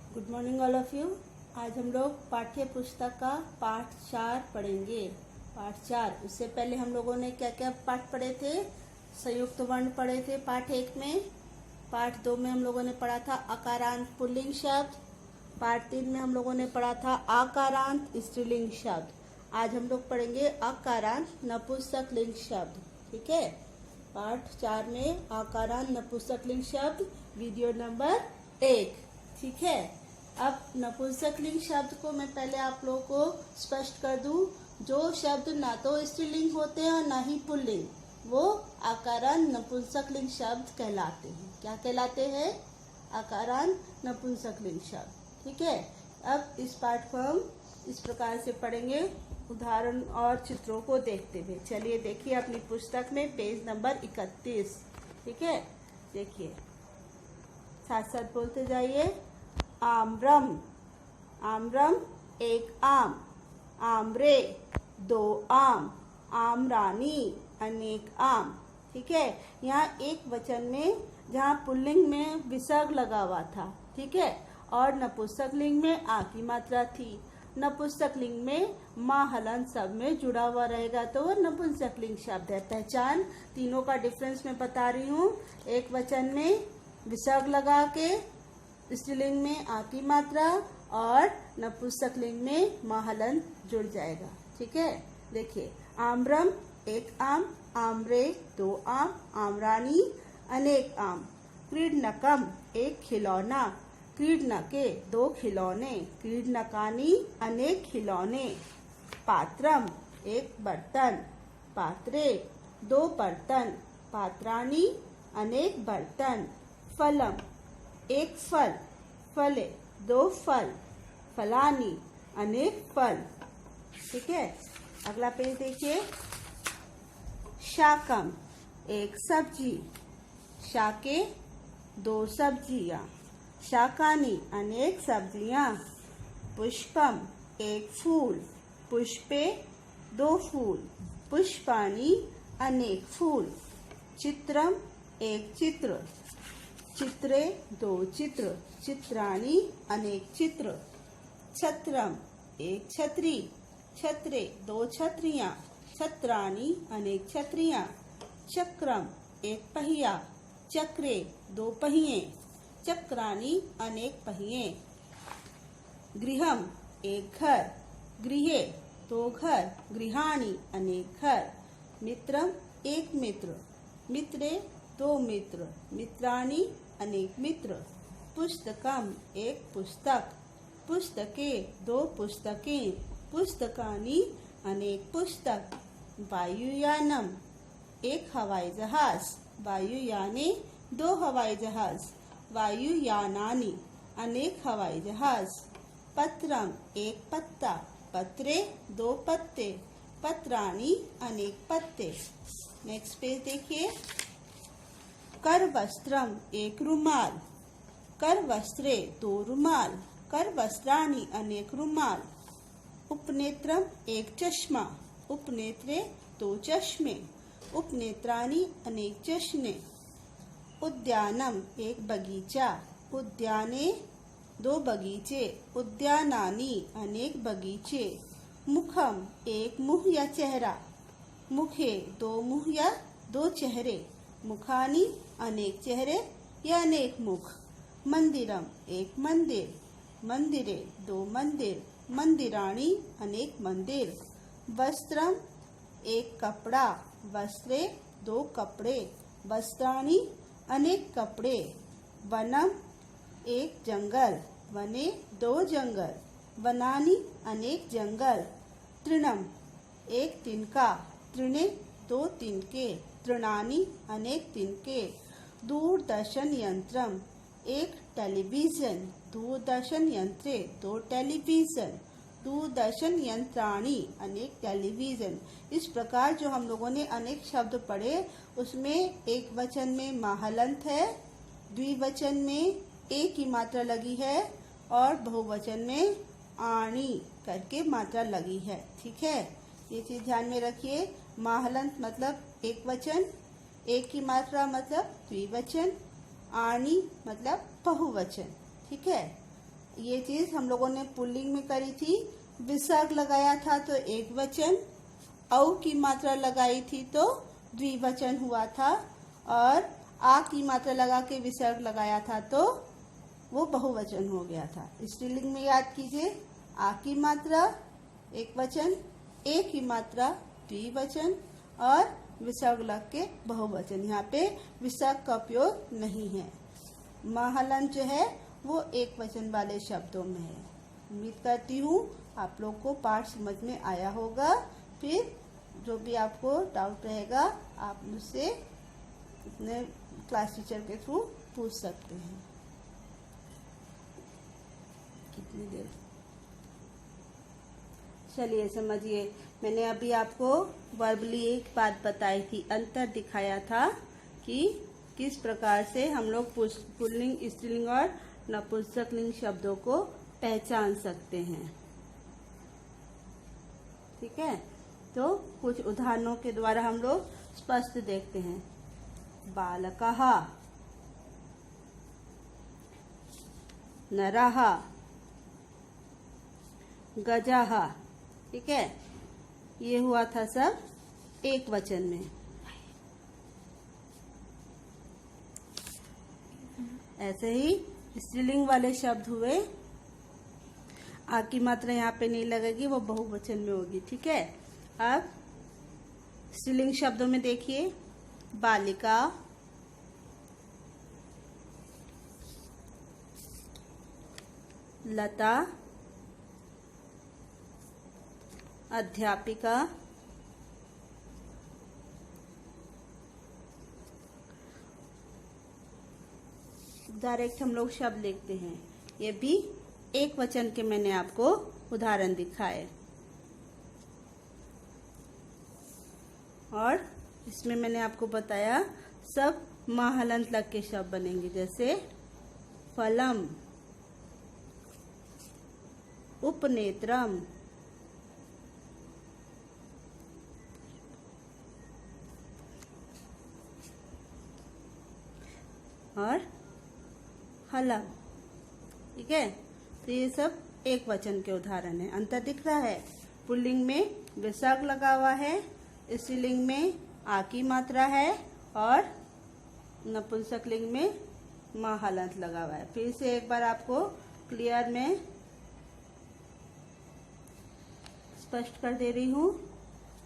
Good morning all of you. आज हम लोग पाठ्य पुस्तक का पाठ 4 पढ़ेंगे। पाठ 4, उससे पहले हम लोगों ने क्या क्या पाठ पढ़े थे? संयुक्त वर्ण पढ़े थे पाठ 1 में। पाठ 2 में हम लोगों ने पढ़ा था अकारांत पुल्लिंग शब्द। पाठ 3 में हम लोगों ने पढ़ा था आकारांत स्त्रीलिंग शब्द। आज हम लोग पढ़ेंगे अकारांत नपुंसकलिंग शब्द। ठीक है, पाठ 4 में आकारांत नपुंसकलिंग शब्द, वीडियो नंबर 1। ठीक है, अब नपुंसकलिंग शब्द को मैं पहले आप लोगों को स्पष्ट कर दूं। जो शब्द ना तो स्त्रीलिंग होते हैं और ना ही पुल्लिंग, वो आकारांत नपुंसकलिंग शब्द कहलाते हैं। क्या कहलाते हैं? आकारांत नपुंसकलिंग शब्द। ठीक है, अब इस पाठ को हम इस प्रकार से पढ़ेंगे, उदाहरण और चित्रों को देखते हुए। चलिए देखिए अपनी पुस्तक में पेज नंबर 31। ठीक है, देखिए, साथ साथ बोलते जाइए। आम्रम, आम्रम एक आम, आम्रे दो आम, आम्रानी अनेक आम। ठीक है, यहाँ एक वचन में जहाँ पुल्लिंग में विसर्ग लगा हुआ था, ठीक है, और नपुंसकलिंग में आ की मात्रा थी। नपुंसकलिंग में माँ हलन सब में जुड़ा हुआ रहेगा तो वो नपुंसकलिंग शब्द है। पहचान, तीनों का डिफरेंस मैं बता रही हूँ। एक वचन में विसर्ग लगा के स्त्रीलिंग में आ की मात्रा और नपुंसकलिंग में माँ हलन जुड़ जाएगा। ठीक है, देखिए, आम्रम एक आम, आम्रे दो आम, आम्रानी अनेक आम। क्रीडनकम एक खिलौना, क्रीडनके दो खिलौने, क्रीडनकानी अनेक खिलौने। पात्रम एक बर्तन, पात्रे दो बर्तन, पात्रानी अनेक बर्तन। फलम एक फल, फले दो फल, फलानी अनेक फल। ठीक है, अगला पेज देखिए। शाकम एक सब्जी, शाके दो सब्जियां, शाकानी अनेक सब्जियां। पुष्पम एक फूल, पुष्पे दो फूल, पुष्पानी अनेक फूल। चित्रम एक चित्र, चित्रे दो चित्र, चित्राणी अनेक चित्र। छत्रम एक छतरी, छत्रे दो छतरियां, छत्राणी अनेक छतरियां। चक्रम एक पहिया, चक्रे दो पहिए, चक्रानी अनेक पहिए। गृहम एक घर, गृहे दो घर, गृहाणी अनेक घर। मित्रम एक मित्र, मित्रे दो मित्र, मित्राणी अनेक मित्र। पुस्तकम एक पुस्तक, पुस्तके दो पुस्तकें, पुस्तकानी अनेक पुस्तक। वायुयानम एक हवाई जहाज, वायुयाने दो हवाई जहाज, वायुयानानी अनेक हवाई जहाज। पत्रम एक पत्ता, पत्रे दो पत्ते, पत्राणी अनेक पत्ते। नेक्स्ट पेज देखिए। करवस्त्रम एक रुमाल, करवस्त्रे दो रुमाल, करवस्त्राणी अनेक रुमाल। उपनेत्रम एक चश्मा, उपनेत्रे दो चश्मे, उपनेत्राणी अनेक चश्मे। उद्यानम एक बगीचा, उद्याने दो बगीचे, उद्यानानी अनेक बगीचे। मुखम एक मुंह या चेहरा, मुखे दो मुंह या दो चेहरे, मुखानी अनेक चेहरे या अनेक मुख। मंदिरम एक मंदिर, मंदिरे दो मंदिर, मंदिराणी अनेक मंदिर। वस्त्रम एक कपड़ा, वस्त्रे दो कपड़े, वस्त्राणी अनेक कपड़े। वनम एक जंगल, वने दो जंगल, वनानी अनेक जंगल। तृणम एक तिनका, तृणे दो तिनके, तृणानी अनेक तिनके। दूरदर्शन यंत्रम एक टेलीविजन, दूरदर्शन यंत्रे दो टेलीविजन, दूरदर्शन यंत्राणी अनेक टेलीविजन। इस प्रकार जो हम लोगों ने अनेक शब्द पढ़े, उसमें एक वचन में माहलंत है, द्विवचन में ए की मात्रा लगी है और बहुवचन में आणी करके मात्रा लगी है। ठीक है, ये चीज ध्यान में रखिए। माहलंत मतलब एक वचन, एक की मात्रा मतलब द्विवचन, आणी मतलब बहुवचन। ठीक है, ये चीज हम लोगों ने पुल्लिंग में करी थी। विसर्ग लगाया था तो एक वचन, औ की मात्रा लगाई थी तो द्विवचन हुआ था, और आ की मात्रा लगा के विसर्ग लगाया था तो वो बहुवचन हो गया था। स्त्रीलिंग में याद कीजिए, आ की मात्रा एक वचन, ए की मात्रा द्विवचन और विसर्ग लग के बहुवचन। यहाँ पे विसर्ग का उपयोग नहीं है। म हलंत जो है वो एक वचन वाले शब्दों में है। उम्मीद करती हूँ आप लोग को पाठ समझ में आया होगा। फिर जो भी आपको डाउट रहेगा आप मुझसे अपने क्लास टीचर के थ्रू पूछ सकते हैं। कितनी देर? चलिए समझिए, मैंने अभी आपको वर्बली एक बात बताई थी, अंतर दिखाया था कि किस प्रकार से हम लोग पुल्लिंग, स्त्रीलिंग और नपुंसकलिंग शब्दों को पहचान सकते हैं। ठीक है, तो कुछ उदाहरणों के द्वारा हम लोग स्पष्ट देखते हैं। बालकः, नरः, गजः। ठीक है, ये हुआ था सब एक वचन में। ऐसे ही स्त्रीलिंग वाले शब्द हुए, आ की मात्रा यहाँ पे नहीं लगेगी, वो बहुवचन में होगी। ठीक है, अब स्त्रीलिंग शब्दों में देखिए, बालिका, लता, अध्यापिका, डायरेक्ट हम लोग शब्द लिखते हैं। ये भी एक वचन के मैंने आपको उदाहरण दिखाए, और इसमें मैंने आपको बताया सब म हलंत लग के शब्द बनेंगे, जैसे फलम, उपनेत्रम, और हलम। ठीक है, तो ये सब एक वचन के उदाहरण है। अंतर दिख रहा है, पुल्लिंग में विसर्ग लगा हुआ है, स्त्रीलिंग में आ की मात्रा है, और नपुंसकलिंग में म हलंत लगा हुआ है। फिर से एक बार आपको क्लियर में स्पष्ट कर दे रही हूँ।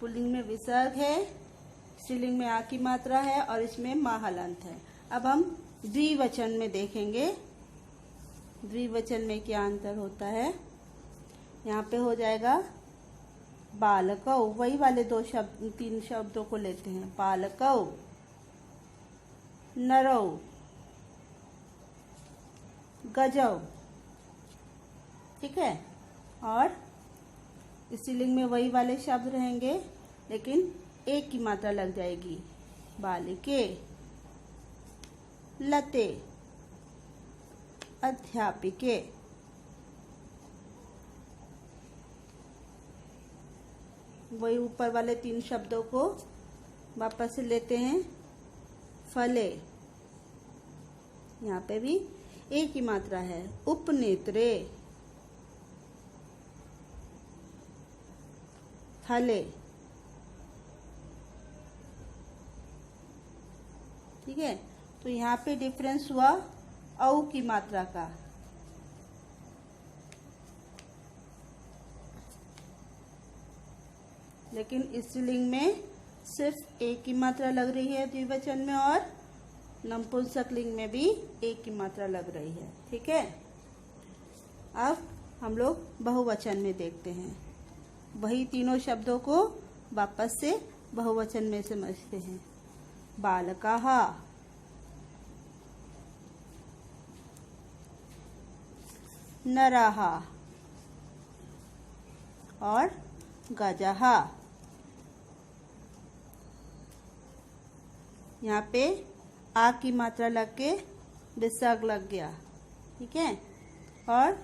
पुल्लिंग में विसर्ग है, स्त्रीलिंग में आ की मात्रा है, और इसमें म हलंत है। अब हम द्विवचन में देखेंगे, द्विवचन में क्या अंतर होता है। यहाँ पे हो जाएगा बालकौ, वही वाले तीन शब्दों को लेते हैं। बालकौ, नरौ, गजौ। ठीक है, और स्त्रीलिंग में वही वाले शब्द रहेंगे, लेकिन एक की मात्रा लग जाएगी। बालिके, लते, अध्यापिके। वही ऊपर वाले तीन शब्दों को वापस से लेते हैं। फले, यहाँ पे भी एक ही मात्रा है। उपनेत्रे, थले। ठीक है, तो यहाँ पे डिफरेंस हुआ औ की मात्रा का। लेकिन स्त्रीलिंग में सिर्फ एक की मात्रा लग रही है द्विवचन में, और नपुंसकलिंग में भी एक की मात्रा लग रही है। ठीक है, अब हम लोग बहुवचन में देखते हैं। वही तीनों शब्दों को वापस से बहुवचन में समझते हैं। बालकाः, नरः, और गजः। यहाँ पे आ की मात्रा लग के विसर्ग लग गया। ठीक है, और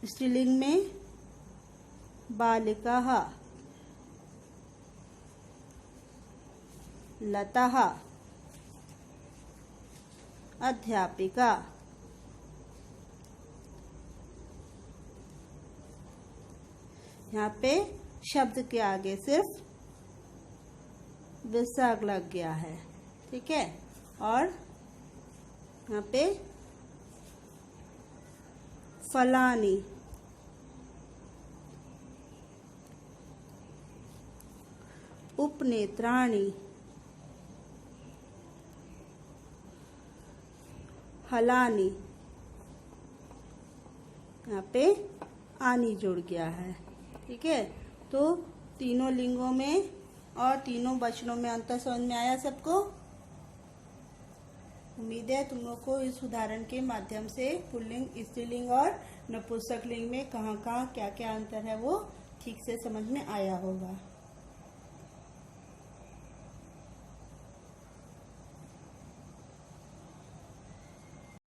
स्त्रीलिंग में बालिकाः, लताः, अध्यापिका। यहाँ पे शब्द के आगे सिर्फ विसर्ग लग गया है, ठीक है। और यहाँ पे फलानी, उपनेत्राणी, हलानी, यहाँ पे आनी जुड़ गया है, ठीक है। तो तीनों लिंगों में और तीनों वचनों में अंतर समझ में आया सबको। उम्मीद है तुम लोग को इस उदाहरण के माध्यम से पुल्लिंग, स्त्रीलिंग और नपुंसक लिंग में कहाँ कहाँ क्या क्या अंतर है वो ठीक से समझ में आया होगा।